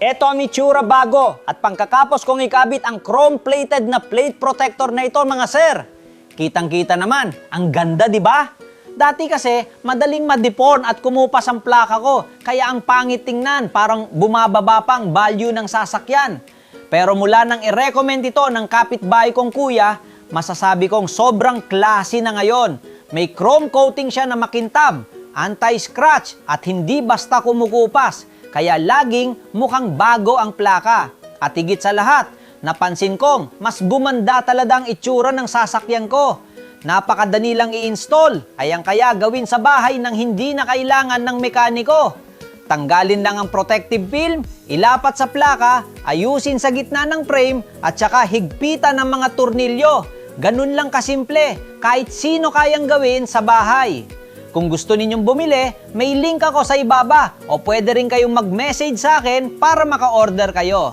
Ito ang itsura bago at pangkakapos kong ikabit ang chrome-plated na plate protector na ito mga sir. Kitang-kita naman, ang ganda di ba? Dati kasi madaling ma-deform at kumupas ang plaka ko, kaya ang pangit tingnan, parang bumababa pa ang value ng sasakyan. Pero mula nang i-recommend ito ng kapitbahay kong kuya, masasabi kong sobrang klase na ngayon. May chrome coating siya na makintab, anti-scratch at hindi basta kumukupas. Kaya laging mukhang bago ang plaka. At higit sa lahat, napansin kong mas gumanda talaga ang itsura ng sasakyan ko. Napakadali lang i-install, ayang kaya gawin sa bahay nang hindi na kailangan ng mekaniko. Tanggalin lang ang protective film, ilapat sa plaka, ayusin sa gitna ng frame at saka higpitan ng mga turnilyo. Ganun lang kasimple, kahit sino kayang gawin sa bahay. Kung gusto ninyong bumili, may link ako sa ibaba o pwede rin kayong mag-message sa akin para maka-order kayo.